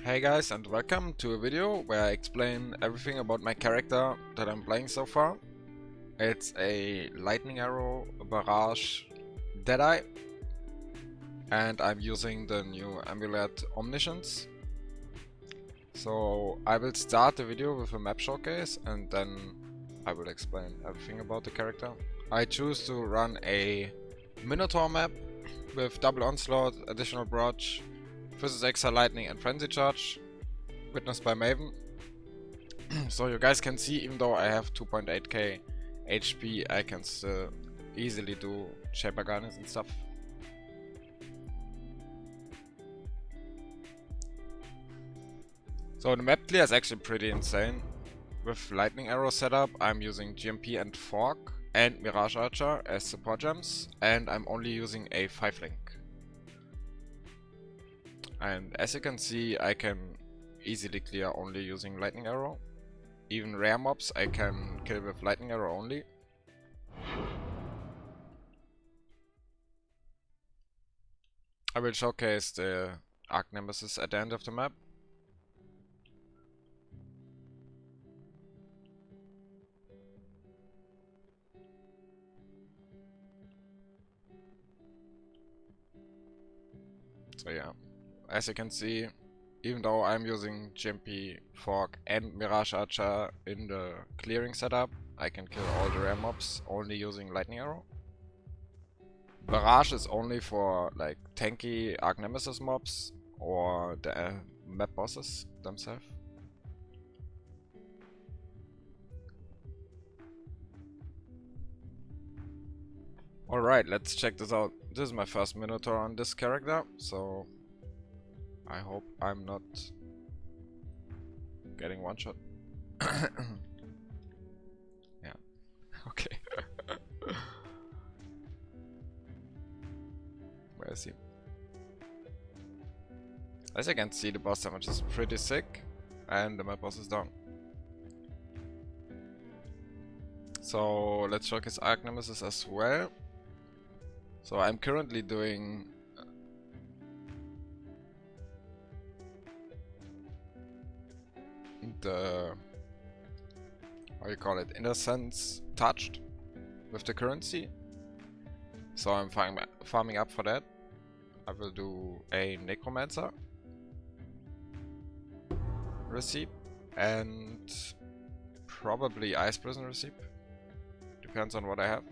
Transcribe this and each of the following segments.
Hey guys, and welcome to a video where I explain everything about my character that I'm playing so far. It's a lightning arrow, barrage, Deadeye, and I'm using the new Amulet Omniscience. So I will start the video with a map showcase and then I will explain everything about the character. I choose to run a Minotaur map with double onslaught, additional barrage, Physics Extra Lightning and Frenzy Charge, witnessed by Maven. So you guys can see, even though I have 2.8k HP, I can still easily do Shaper Gauntlets and stuff. So the map clear is actually pretty insane. With Lightning Arrow setup, I'm using GMP and Fork and Mirage Archer as support gems, and I'm only using a 5-link. And as you can see, I can easily clear only using Lightning Arrow. Even rare mobs I can kill with Lightning Arrow only. I will showcase the Arc Nemesis at the end of the map. So yeah, as you can see, even though I'm using GMP, Fork and Mirage Archer in the clearing setup, I can kill all the rare mobs only using Lightning Arrow. Barrage is only for like tanky Arc Nemesis mobs or the map bosses themselves. Alright, let's check this out. This is my first Minotaur on this character, so I hope I'm not getting one shot. Yeah, okay. Where is he? As you can see, the boss damage is pretty sick, and the map boss is down. So let's showcase Arc Nemesis as well. So I'm currently doing the, how you call it, Innocence Touched with the currency. So I'm farming up for that. I will do a Necromancer receipt and probably Ice Prison receipt. Depends on what I have.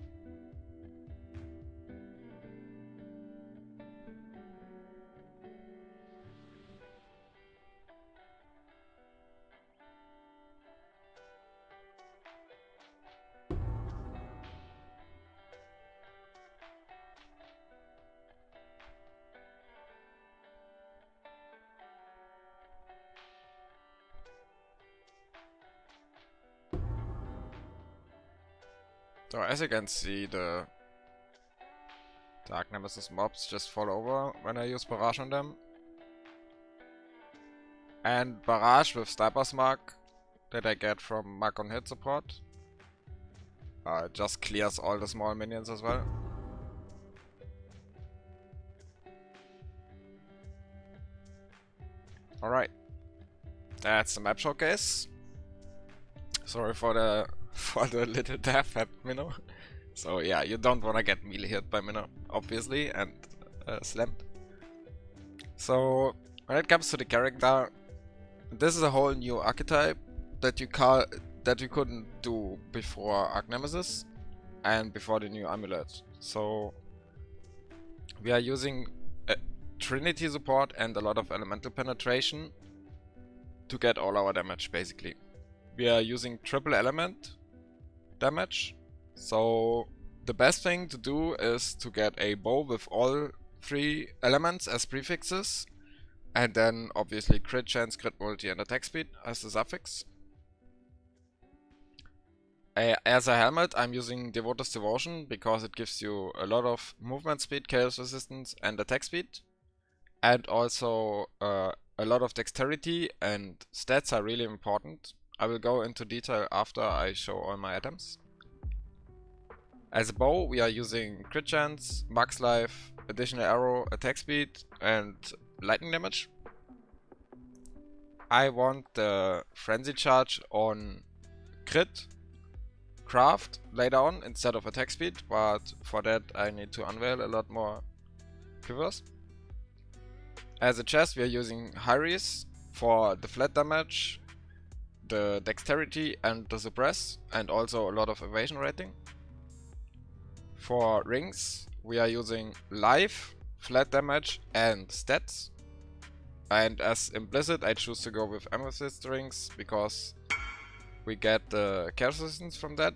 So as you can see, the Arc Nemesis mobs just fall over when I use Barrage on them. And Barrage with Sniper's Mark that I get from Mark on Hit support just clears all the small minions as well. Alright, that's the map showcase. Sorry for the little death at Minnow. So yeah, you don't wanna get melee hit by Minnow, obviously, and slammed. So when it comes to the character, this is a whole new archetype that you couldn't do before Arc Nemesis and before the new Amulet. So we are using Trinity support and a lot of elemental penetration to get all our damage basically. We are using triple element damage, so the best thing to do is to get a bow with all 3 elements as prefixes, and then obviously crit chance, crit multi and attack speed as the suffix. As a helmet, I'm using Devotee's Devotion because it gives you a lot of movement speed, chaos resistance and attack speed, and also a lot of dexterity, and stats are really important. I will go into detail after I show all my items. As a bow, we are using crit chance, max life, additional arrow, attack speed and lightning damage. I want the Frenzy Charge on crit craft later on instead of attack speed, but for that I need to unveil a lot more quivers. As a chest we are using Hyries for the flat damage, the dexterity and the suppress, and also a lot of evasion rating. For rings we are using life, flat damage and stats. And as implicit I choose to go with amethyst rings because we get the chaos resistance from that.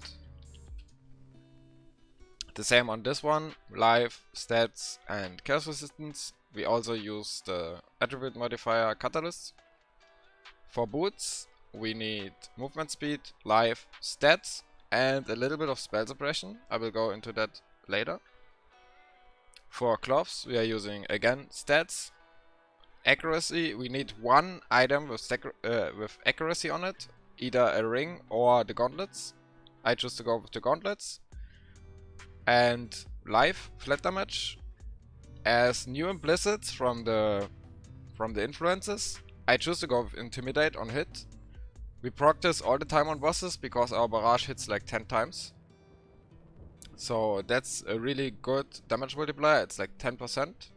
The same on this one, life, stats and chaos resistance. We also use the attribute modifier catalyst. For boots we need movement speed, life, stats and a little bit of spell suppression. I will go into that later. For gloves we are using again stats. Accuracy, we need one item with accuracy on it, either a ring or the gauntlets. I choose to go with the gauntlets. And life, flat damage. As new implicits from the influences, I choose to go with intimidate on hit. We practice all the time on bosses because our barrage hits like 10 times. So that's a really good damage multiplier, it's like 10%.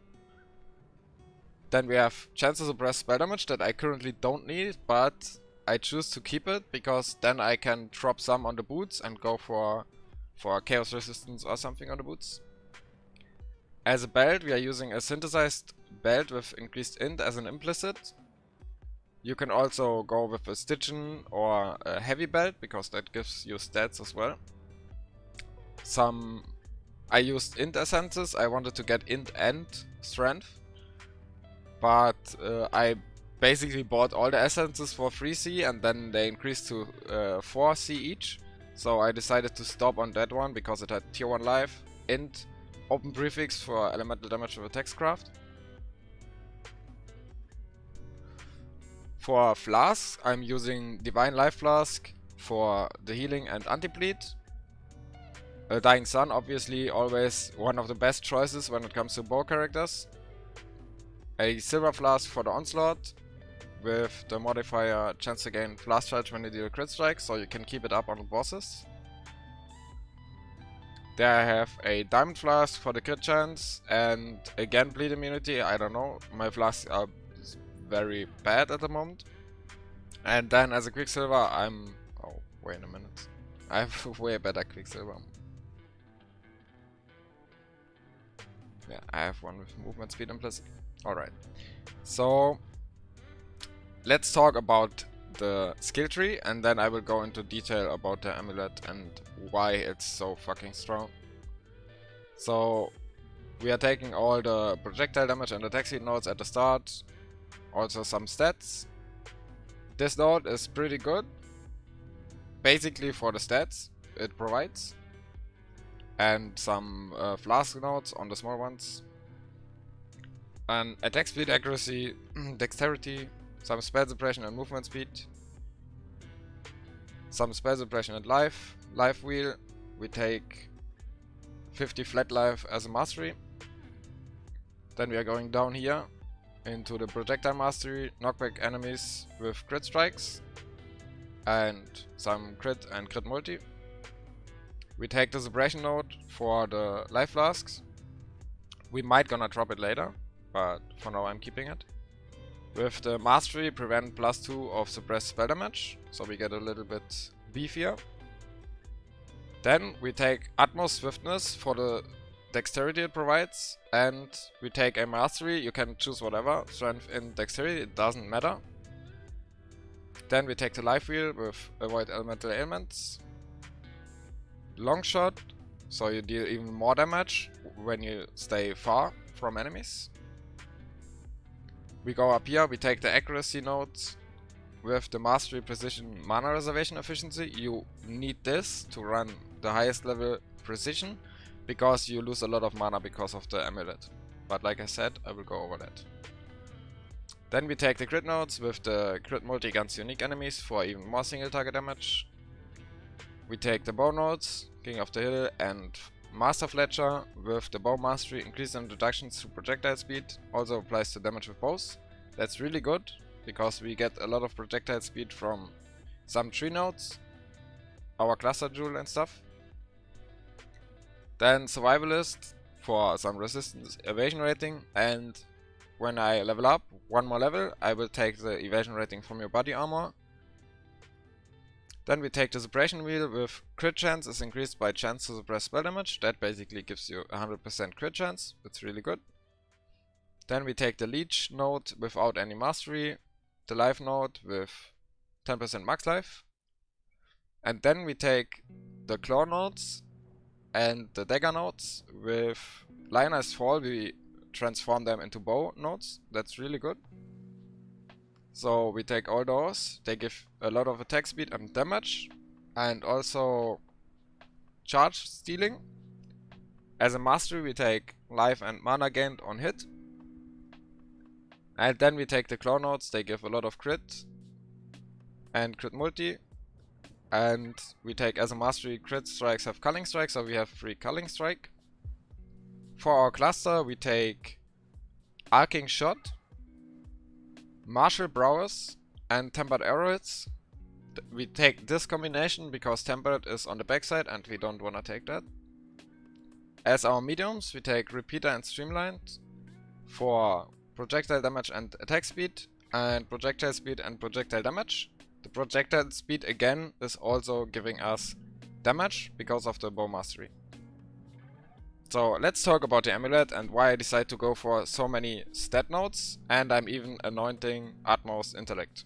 Then we have chance to suppress spell damage that I currently don't need, but I choose to keep it because then I can drop some on the boots and go for chaos resistance or something on the boots. As a belt we are using a synthesized belt with increased int as an implicit. You can also go with a Stygian or a heavy belt because that gives you stats as well. I used int essences, I wanted to get int and strength. But I basically bought all the essences for 3C and then they increased to 4C each. So I decided to stop on that one because it had tier 1 life, int, open prefix for elemental damage with attack craft. For flasks, I'm using Divine Life Flask for the healing and anti-bleed. Dying Sun, obviously, always one of the best choices when it comes to bow characters. A Silver Flask for the Onslaught with the modifier chance to gain Flask Charge when you deal a crit strike, so you can keep it up on the bosses. There I have a Diamond Flask for the crit chance and again bleed immunity. I don't know, my flasks are very bad at the moment. And then as a Quicksilver I'm... oh, wait a minute. I have way better Quicksilver. Yeah, I have one with movement speed implicit. Alright, so let's talk about the skill tree and then I will go into detail about the amulet and why it's so fucking strong. So we are taking all the projectile damage and attack speed nodes at the start, also some stats. This node is pretty good, basically for the stats it provides, and some flask nodes on the small ones. And attack speed, accuracy, dexterity, some spell suppression and movement speed, some spell suppression and life wheel. We take 50 flat life as a mastery. Then we are going down here into the projectile mastery, knockback enemies with crit strikes and some crit and crit multi. We take the suppression node for the life flasks. We might gonna drop it later, but for now I'm keeping it. With the mastery, prevent +2 of suppressed spell damage, so we get a little bit beefier. Then we take utmost swiftness for the dexterity it provides, and we take a mastery. You can choose whatever, strength and dexterity, it doesn't matter. Then we take the life wheel with avoid elemental ailments. Long shot, so you deal even more damage when you stay far from enemies. We go up here, we take the accuracy nodes with the mastery, precision, mana reservation efficiency. You need this to run the highest level precision because you lose a lot of mana because of the amulet. But like I said, I will go over that. Then we take the crit nodes with the crit multi against unique enemies for even more single target damage. We take the bow nodes, King of the Hill and Master Fletcher with the bow mastery, increase in reductions to projectile speed, also applies to damage with bows. That's really good because we get a lot of projectile speed from some tree nodes, our cluster jewel and stuff. Then Survivalist for some resistance evasion rating, and when I level up one more level, I will take the evasion rating from your body armor. Then we take the suppression wheel with crit chance is increased by chance to suppress spell damage. That basically gives you 100% crit chance. It's really good. Then we take the leech node without any mastery, the life node with 10% max life. And then we take the claw nodes and the dagger nodes. With Lionized Fall we transform them into bow nodes. That's really good. So we take all those, they give a lot of attack speed and damage, and also charge stealing. As a mastery we take life and mana gained on hit. And then we take the claw nodes, they give a lot of crit and crit multi. And we take as a mastery crit strikes have culling strike, so we have free culling strike. For our cluster we take arcing shot, martial prowess and tempered arrowheads. We take this combination because tempered is on the backside and we don't wanna take that. As our mediums we take repeater and streamlined for projectile damage and attack speed, and projectile speed and projectile damage. The projectile speed again is also giving us damage because of the bow mastery. So let's talk about the amulet and why I decide to go for so many stat nodes, and I'm even anointing utmost intellect.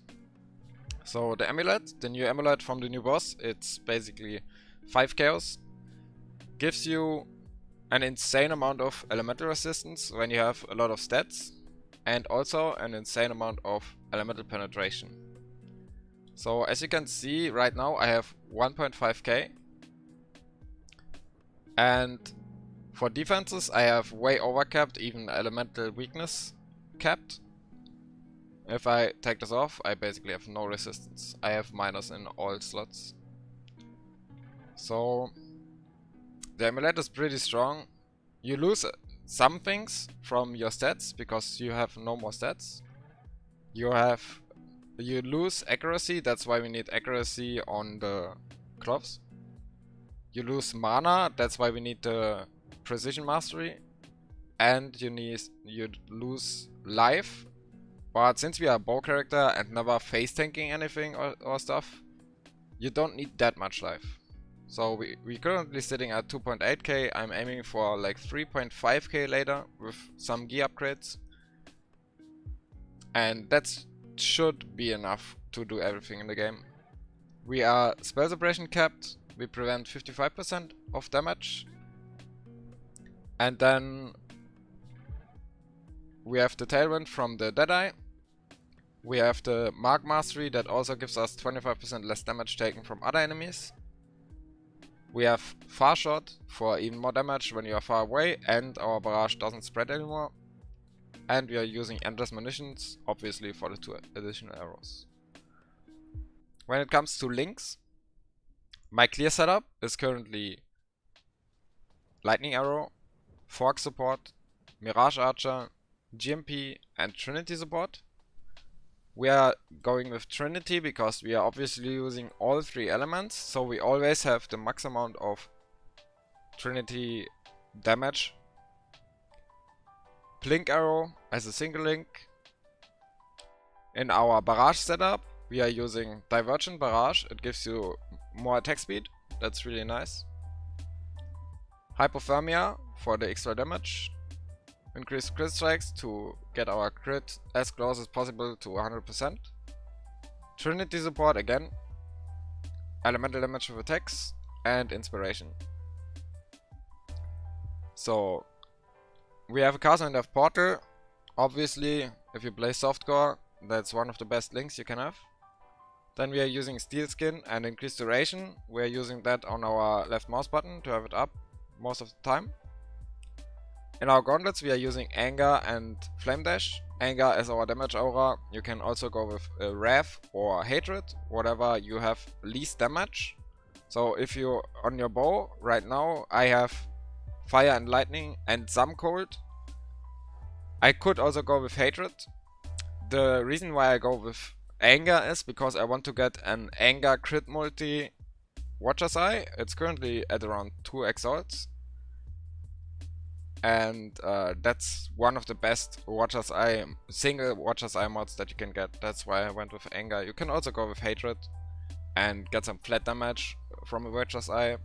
So the amulet, the new amulet from the new boss, it's basically 5 chaos, gives you an insane amount of elemental resistance when you have a lot of stats, and also an insane amount of elemental penetration. So as you can see right now I have 1.5k, and for defenses I have way overcapped, even elemental weakness capped. If I take this off I basically have no resistance. I have minus in all slots. So the amulet is pretty strong. You lose some things from your stats because you have no more stats. You lose accuracy, that's why we need accuracy on the cloths. You lose mana, that's why we need the precision mastery. And you lose life. But since we are a bow character and never face tanking anything or stuff, you don't need that much life. So we currently sitting at 2.8k, I'm aiming for like 3.5k later with some gear upgrades. And that should be enough to do everything in the game. We are spell suppression capped, we prevent 55% of damage. And then we have the tailwind from the Deadeye. We have the Mark Mastery that also gives us 25% less damage taken from other enemies. We have Far Shot for even more damage when you are far away and our barrage doesn't spread anymore. And we are using endless munitions, obviously for the 2 additional arrows. When it comes to links, my clear setup is currently Lightning Arrow, Fork support, Mirage Archer, GMP and Trinity support. We are going with Trinity because we are obviously using all 3 elements, so we always have the max amount of Trinity damage. Blink Arrow as a single link. In our Barrage setup we are using Divergent Barrage, it gives you more attack speed, that's really nice. Hypothermia for the extra damage. Increase crit strikes to get our crit as close as possible to 100%. Trinity support again. Elemental damage with attacks and inspiration. So we have a castle and have portal. Obviously if you play softcore that's one of the best links you can have. Then we are using Steel Skin and increased duration. We are using that on our left mouse button to have it up most of the time. In our gauntlets we are using Anger and Flame Dash. Anger as our damage aura. You can also go with Wrath or Hatred, whatever you have least damage. So if you on your bow right now I have Fire and Lightning and some cold. I could also go with Hatred. the reason why I go with Anger is because I want to get an Anger crit multi Watcher's Eye. It's currently at around 2 exalts. And that's one of the best Watcher's Eye, single Watcher's Eye mods that you can get. That's why I went with Anger. You can also go with Hatred and get some flat damage from a Watcher's Eye.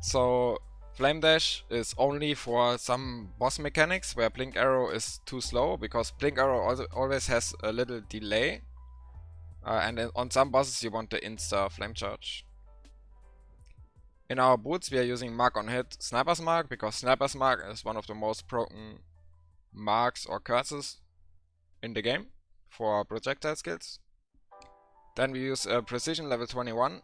So Flame Dash is only for some boss mechanics where Blink Arrow is too slow, because Blink Arrow also always has a little delay. And then on some bosses you want the insta Flame Charge. In our boots we are using Mark on Hit Sniper's Mark, because Sniper's Mark is one of the most broken marks or curses in the game for projectile skills. Then we use Precision level 21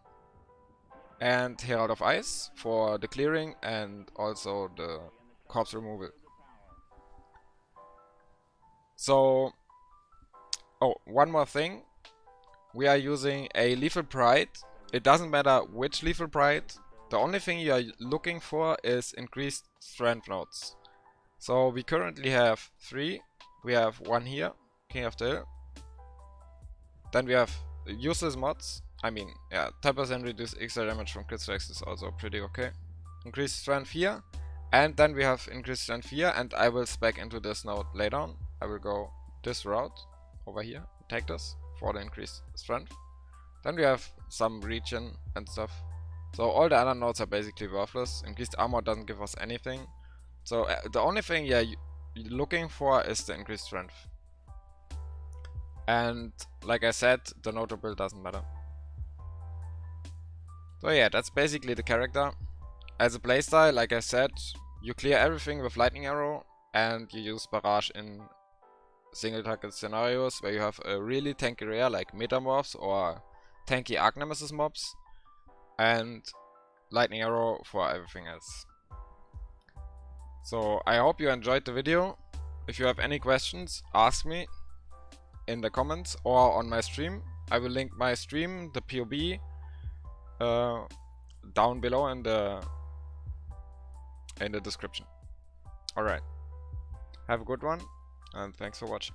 and Herald of Ice for the clearing and also the corpse removal. So, oh, one more thing. We are using a Lethal Pride. It doesn't matter which Lethal Pride. The only thing you are looking for is increased strength nodes. So we currently have 3. We have 1 here, King of the Hill. Then we have useless mods. I mean, yeah, 10% reduced extra damage from crit strikes is also pretty okay. Increased strength here. And then we have increased strength here, and I will spec into this node later on. I will go this route over here, take this for the increased strength. Then we have some regen and stuff. So all the other nodes are basically worthless. Increased armor doesn't give us anything. So the only thing you're looking for is the increased strength. And like I said, the node build doesn't matter. So yeah, that's basically the character. As a playstyle, like I said, you clear everything with Lightning Arrow and you use Barrage in single target scenarios where you have a really tanky rare like Metamorphs or tanky Arc Nemesis mobs, and Lightning Arrow for everything else. So I hope you enjoyed the video. If you have any questions, ask me in the comments or on my stream. I will link my stream, the PoE, down below in the description. Alright, have a good one and thanks for watching.